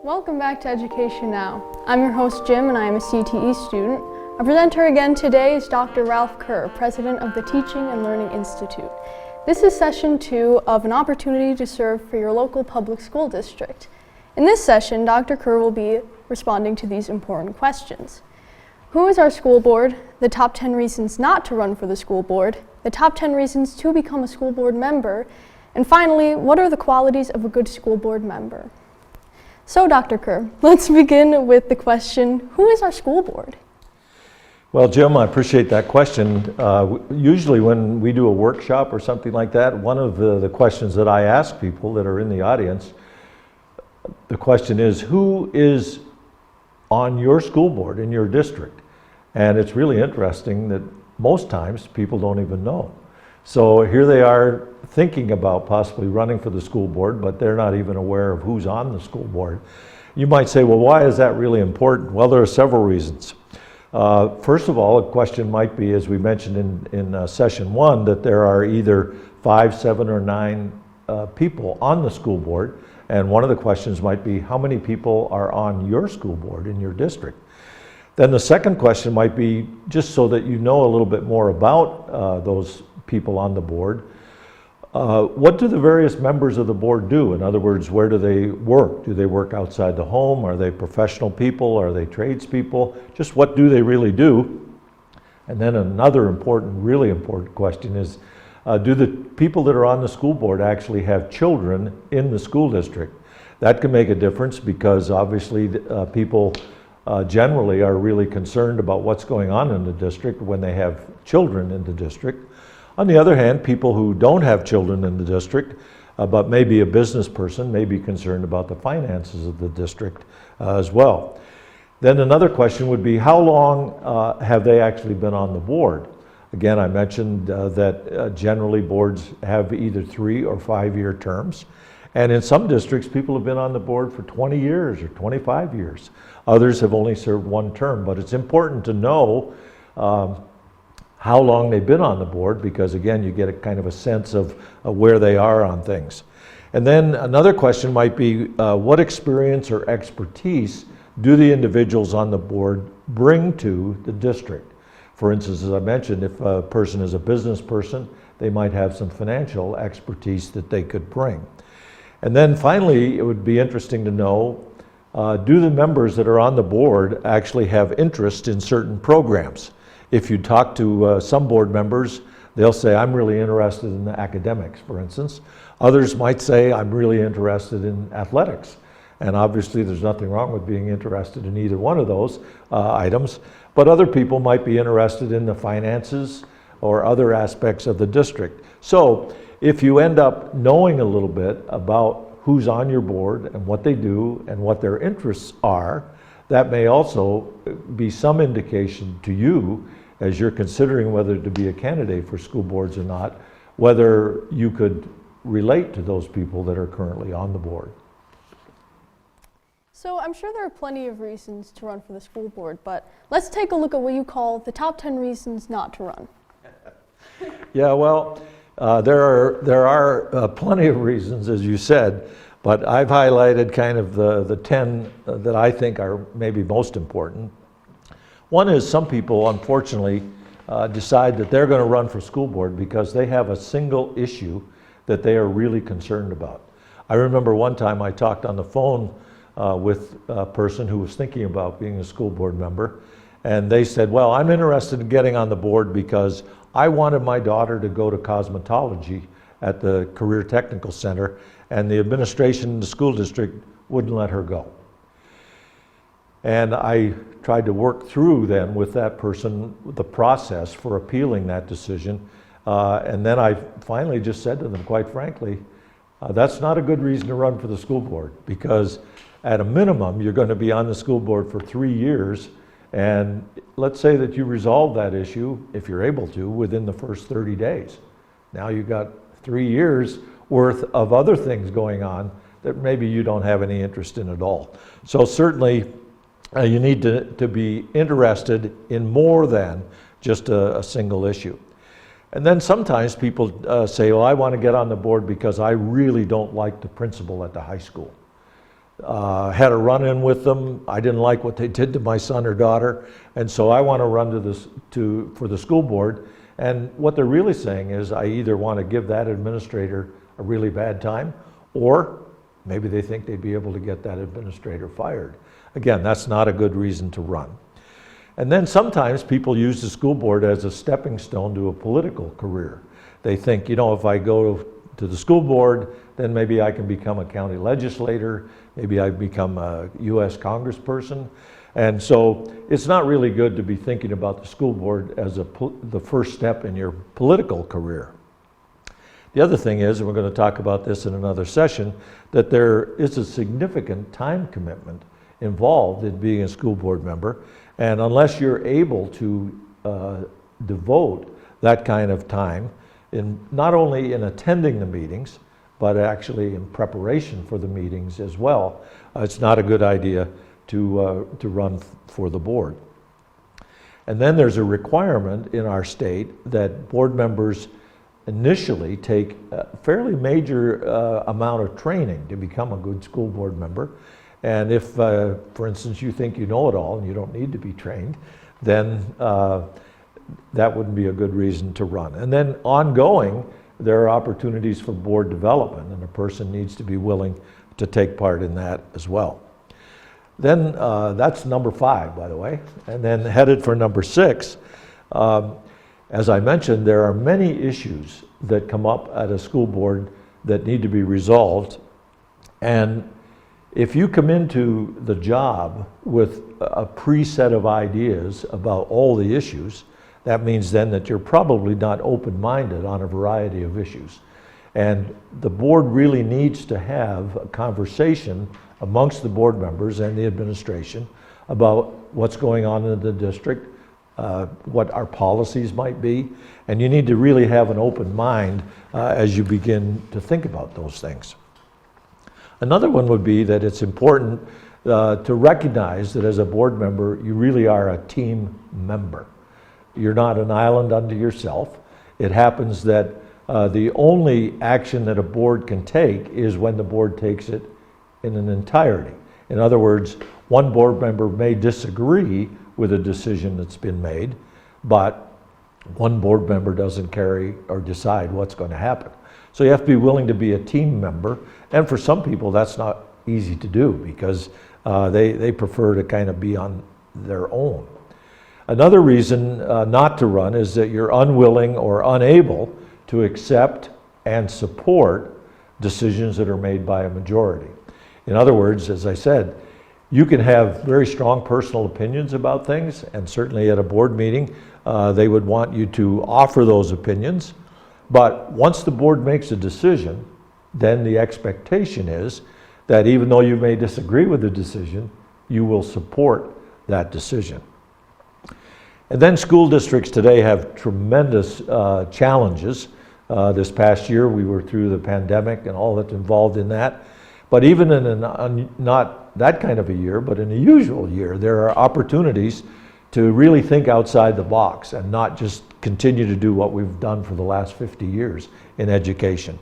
Welcome back to Education Now. I'm your host Jim and I am a CTE student. Our presenter again today is Dr. Ralph Kerr, President of the Teaching and Learning Institute. This is session 2 of an opportunity to serve for your local public school district. In this session, Dr. Kerr will be responding to these important questions. Who is our school board? The top 10 reasons not to run for the school board. The top 10 reasons to become a school board member. And finally, what are the qualities of a good school board member? So, Dr. Kerr, let's begin with the question, who is our school board? Well, Jim, I appreciate that question. Usually when we do a workshop or something like that, one of the questions that I ask people that are in the audience, the question is, who is on your school board in your district? And it's really interesting that most times people don't even know. So here they are thinking about possibly running for the school board, but they're not even aware of who's on the school board. You might say, well, why is that really important? Well, there are several reasons. First of all, a question might be, as we mentioned in session 1, that there are either 5, 7, or 9 people on the school board. And one of the questions might be, how many people are on your school board in your district? Then the second question might be, just so that you know a little bit more about those people on the board, what do the various members of the board do? In other words, where do they work? Do they work outside the home? Are they professional people? Are they tradespeople? Just what do they really do? And then another important, really important question is, do the people that are on the school board actually have children in the school district? That can make a difference because obviously people generally are really concerned about what's going on in the district when they have children in the district. On the other hand, people who don't have children in the district, but maybe a business person, may be concerned about the finances of the district as well. Then another question would be, how long have they actually been on the board? Again, I mentioned that generally boards have either 3 or 5-year terms. And in some districts, people have been on the board for 20 years or 25 years. Others have only served 1 term, but it's important to know how long they've been on the board because, again, you get a kind of a sense of where they are on things. And then another question might be, what experience or expertise do the individuals on the board bring to the district? For instance, as I mentioned, if a person is a business person, they might have some financial expertise that they could bring. And then finally, it would be interesting to know, do the members that are on the board actually have interest in certain programs? If you talk to some board members, they'll say, I'm really interested in the academics, for instance. Others might say, I'm really interested in athletics. And obviously there's nothing wrong with being interested in either one of those items. But other people might be interested in the finances or other aspects of the district. So if you end up knowing a little bit about who's on your board and what they do and what their interests are, that may also be some indication to you as you're considering whether to be a candidate for school boards or not, whether you could relate to those people that are currently on the board. So I'm sure there are plenty of reasons to run for the school board, but let's take a look at what you call the top 10 reasons not to run. Yeah, well, there are plenty of reasons, as you said, but I've highlighted kind of the 10 that I think are maybe most important. One is some people, unfortunately, decide that they're going to run for school board because they have a single issue that they are really concerned about. I remember one time I talked on the phone with a person who was thinking about being a school board member, and they said, well, I'm interested in getting on the board because I wanted my daughter to go to cosmetology at the Career Technical Center, and the administration in the school district wouldn't let her go. And I tried to work through then with that person the process for appealing that decision, and then I finally just said to them, quite frankly, that's not a good reason to run for the school board, because at a minimum you're going to be on the school board for 3 years, and let's say that you resolve that issue, if you're able to, within the first 30 days. Now you've got 3 years worth of other things going on that maybe you don't have any interest in at all. So certainly you need to be interested in more than just a single issue. And then sometimes people say, well, I want to get on the board because I really don't like the principal at the high school. had a run-in with them. I didn't like what they did to my son or daughter, and so I want to run for the school board. And what they're really saying is I either want to give that administrator a really bad time, or maybe they think they'd be able to get that administrator fired. Again, that's not a good reason to run. And then sometimes people use the school board as a stepping stone to a political career. They think, you know, if I go to the school board, then maybe I can become a county legislator, maybe I become a US congressperson. And so it's not really good to be thinking about the school board as the first step in your political career. The other thing is, and we're going to talk about this in another session, that there is a significant time commitment involved in being a school board member. And unless you're able to devote that kind of time, not only in attending the meetings, but actually in preparation for the meetings as well, it's not a good idea to run for the board. And then there's a requirement in our state that board members initially take a fairly major amount of training to become a good school board member. And if, for instance, you think you know it all and you don't need to be trained, then that wouldn't be a good reason to run. And then ongoing, there are opportunities for board development, and a person needs to be willing to take part in that as well. Then that's number 5, by the way. And then headed for number 6, as I mentioned, there are many issues that come up at a school board that need to be resolved. And if you come into the job with a preset of ideas about all the issues, that means then that you're probably not open-minded on a variety of issues. And the board really needs to have a conversation amongst the board members and the administration about what's going on in the district, what our policies might be, and you need to really have an open mind as you begin to think about those things. Another one would be that it's important to recognize that as a board member, you really are a team member. You're not an island unto yourself. It happens that the only action that a board can take is when the board takes it in an entirety. In other words, one board member may disagree with a decision that's been made, but one board member doesn't carry or decide what's going to happen. So you have to be willing to be a team member, and for some people that's not easy to do because they prefer to kind of be on their own. Another reason not to run is that you're unwilling or unable to accept and support decisions that are made by a majority. In other words, as I said, you can have very strong personal opinions about things, and certainly at a board meeting, they would want you to offer those opinions. But once the board makes a decision, then the expectation is that even though you may disagree with the decision, you will support that decision. And then school districts today have tremendous challenges. This past year, we were through the pandemic and all that's involved in that. But even in not that kind of a year, but in a usual year, there are opportunities to really think outside the box and not just continue to do what we've done for the last 50 years in education.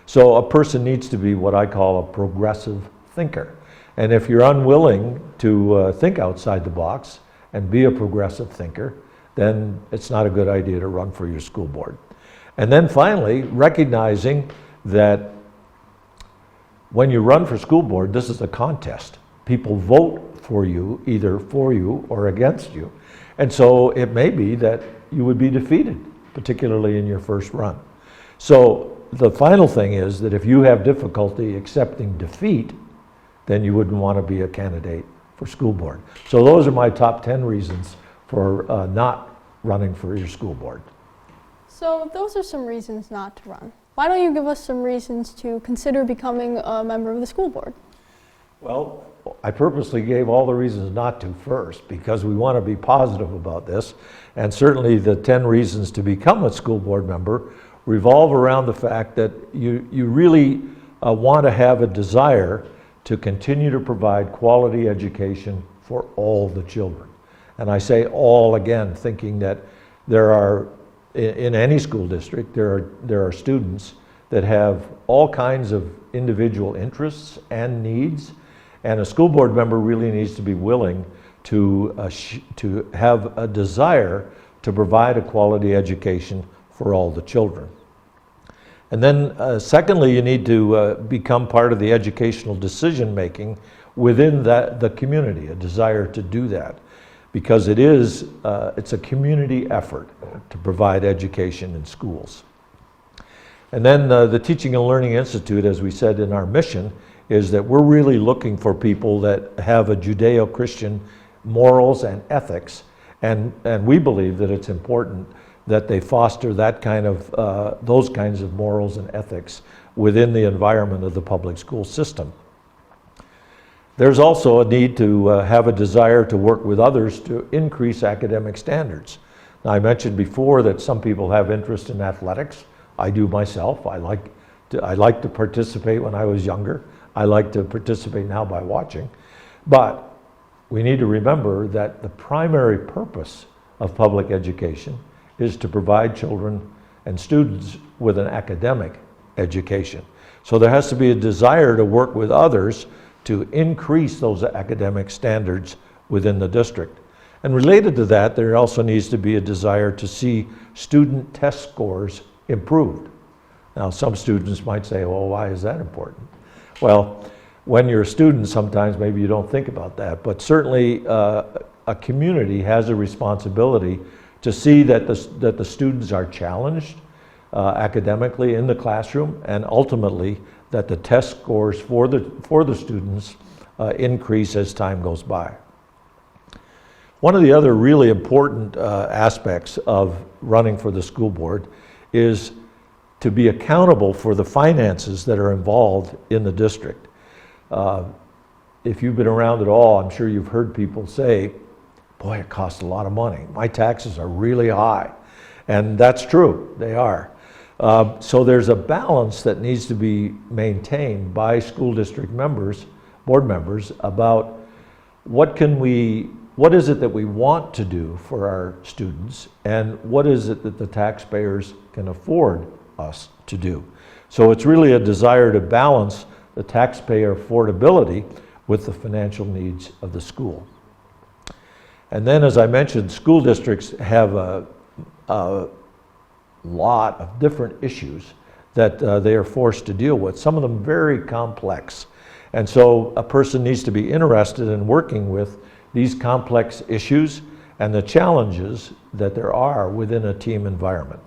So a person needs to be what I call a progressive thinker. And if you're unwilling to think outside the box and be a progressive thinker, then it's not a good idea to run for your school board. And then finally, recognizing that when you run for school board, this is a contest. People vote for you, either for you or against you. And so it may be that you would be defeated, particularly in your first run. So the final thing is that if you have difficulty accepting defeat, then you wouldn't want to be a candidate for school board. So those are my top 10 reasons for not running for your school board. So those are some reasons not to run. Why don't you give us some reasons to consider becoming a member of the school board? Well, I purposely gave all the reasons not to first because we want to be positive about this. And certainly the 10 reasons to become a school board member revolve around the fact that you really want to have a desire to continue to provide quality education for all the children. And I say all again, thinking that there are, in any school district, there are students that have all kinds of individual interests and needs, And a school board member really needs to be willing to have a desire to provide a quality education for all the children. And then secondly, you need to become part of the educational decision making within the community, a desire to do that. Because it's a community effort to provide education in schools. And then the Teaching and Learning Institute, as we said in our mission, is that we're really looking for people that have a Judeo-Christian morals and ethics, and we believe that it's important that they foster that kind of those kinds of morals and ethics within the environment of the public school system. There's also a need to have a desire to work with others to increase academic standards. Now, I mentioned before that some people have interest in athletics. I do myself. I like to participate when I was younger. I like to participate now by watching. But we need to remember that the primary purpose of public education is to provide children and students with an academic education. So there has to be a desire to work with others to increase those academic standards within the district. And related to that, there also needs to be a desire to see student test scores improved. Now, some students might say, well, why is that important? Well, when you're a student, sometimes maybe you don't think about that, but certainly a community has a responsibility to see that the students are challenged academically in the classroom, and ultimately that the test scores for the students increase as time goes by. One of the other really important aspects of running for the school board is to be accountable for the finances that are involved in the district. If you've been around at all, I'm sure you've heard people say, boy, it costs a lot of money. My taxes are really high. And that's true, they are. So there's a balance that needs to be maintained by school district members, board members, about what is it that we want to do for our students, and what is it that the taxpayers can afford us to do. So it's really a desire to balance the taxpayer affordability with the financial needs of the school. And then, as I mentioned, school districts have a lot of different issues that they are forced to deal with, some of them very complex. And so a person needs to be interested in working with these complex issues and the challenges that there are within a team environment.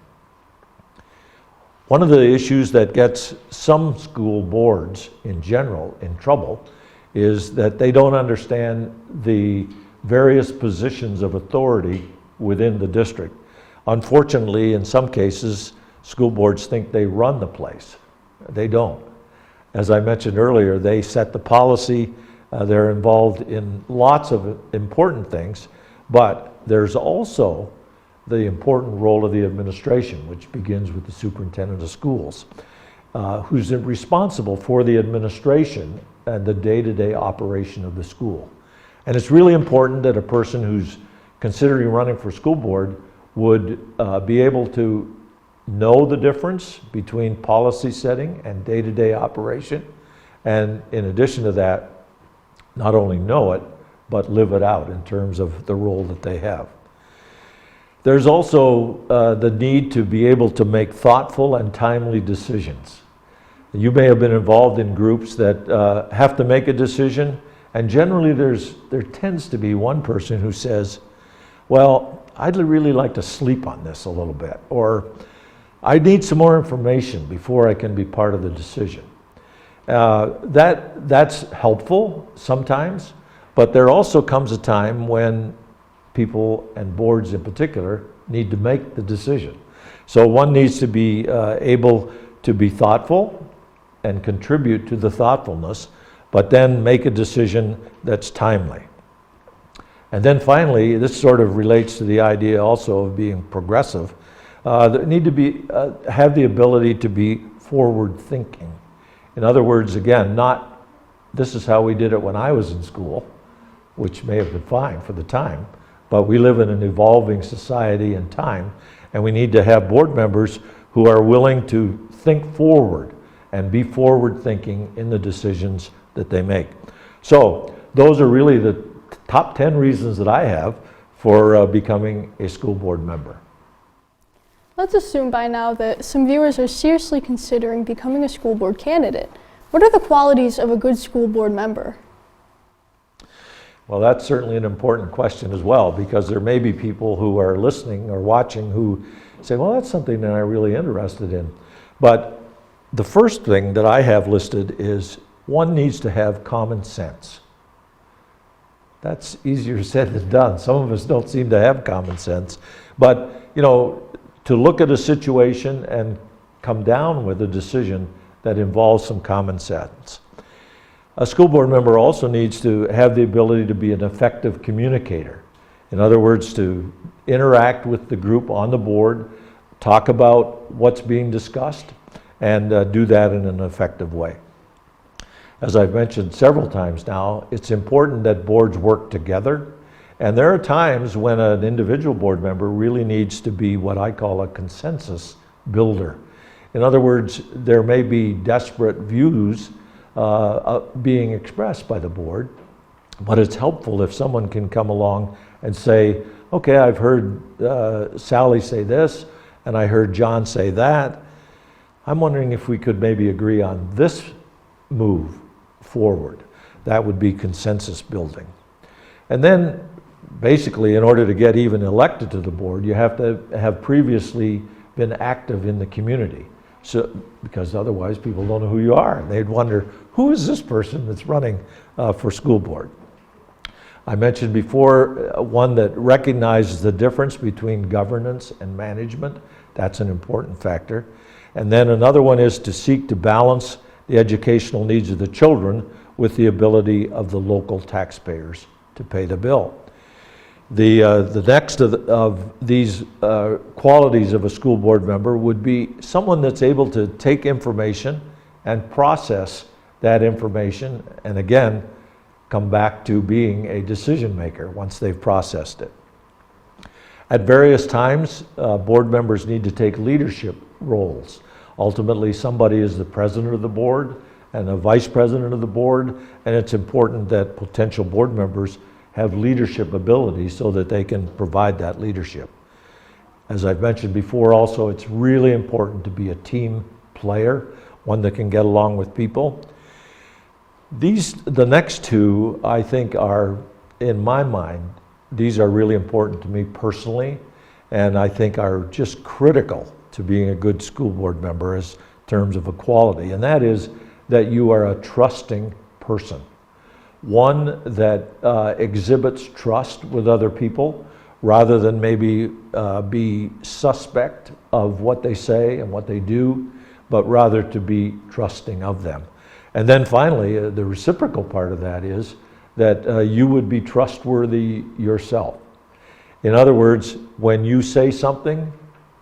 One of the issues that gets some school boards in general in trouble is that they don't understand the various positions of authority within the district. Unfortunately, in some cases, school boards think they run the place. They don't. As I mentioned earlier, they set the policy, they're involved in lots of important things, but there's also the important role of the administration, which begins with the superintendent of schools, who's responsible for the administration and the day-to-day operation of the school. And it's really important that a person who's considering running for school board would be able to know the difference between policy setting and day-to-day operation, and in addition to that, not only know it, but live it out in terms of the role that they have. There's also the need to be able to make thoughtful and timely decisions. You may have been involved in groups that have to make a decision, and generally there tends to be one person who says, well, I'd really like to sleep on this a little bit, or I need some more information before I can be part of the decision. That's helpful sometimes, but there also comes a time when people, and boards in particular, need to make the decision. So one needs to be able to be thoughtful and contribute to the thoughtfulness, but then make a decision that's timely. And then finally, this sort of relates to the idea also of being progressive. They need to be, have the ability to be forward thinking. In other words, again, not this is how we did it when I was in school, which may have been fine for the time, but we live in an evolving society and time, and we need to have board members who are willing to think forward and be forward thinking in the decisions that they make. So those are really the top 10 reasons that I have for becoming a school board member. Let's assume by now that some viewers are seriously considering becoming a school board candidate. What are the qualities of a good school board member? Well, that's certainly an important question as well, because there may be people who are listening or watching who say, well, that's something that I'm really interested in. But the first thing that I have listed is one needs to have common sense. That's easier said than done. Some of us don't seem to have common sense. But, you know, to look at a situation and come down with a decision that involves some common sense. A school board member also needs to have the ability to be an effective communicator. In other words, to interact with the group on the board, talk about what's being discussed, and do that in an effective way. As I've mentioned several times now, it's important that boards work together. And there are times when an individual board member really needs to be what I call a consensus builder. In other words, there may be desperate views being expressed by the board, but it's helpful if someone can come along and say, okay, I've heard Sally say this, and I heard John say that. I'm wondering if we could maybe agree on this move forward. That would be consensus building. And then basically, in order to get even elected to the board, you have to have previously been active in the community. So, because otherwise people don't know who you are. And they'd wonder, who is this person that's running for school board? I mentioned before one that recognizes the difference between governance and management. That's an important factor. And then another one is to seek to balance the educational needs of the children with the ability of the local taxpayers to pay the bill. The next of these qualities of a school board member would be someone that's able to take information and process that information, and again, come back to being a decision maker once they've processed it. At various times, board members need to take leadership roles. Ultimately, somebody is the president of the board and a vice president of the board, and it's important that potential board members have leadership abilities so that they can provide that leadership. As I've mentioned before also, it's really important to be a team player, one that can get along with people. The next two, I think, are, in my mind, these are really important to me personally, and I think are just critical to being a good school board member in terms of equality, and that is that you are a trusting person. One that exhibits trust with other people rather than maybe be suspect of what they say and what they do, but rather to be trusting of them. And then finally, the reciprocal part of that is that you would be trustworthy yourself. In other words, when you say something,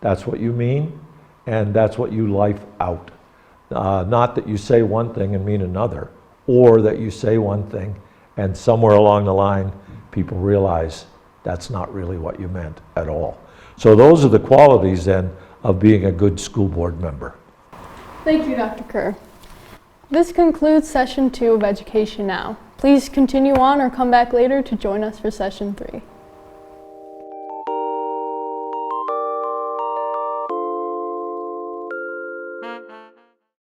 that's what you mean, and that's what you life out. Not that you say one thing and mean another, or that you say one thing and somewhere along the line people realize that's not really what you meant at all. So those are the qualities then of being a good school board member. Thank you, Dr. Kerr. This concludes session 2 of Education Now. Please continue on or come back later to join us for session 3.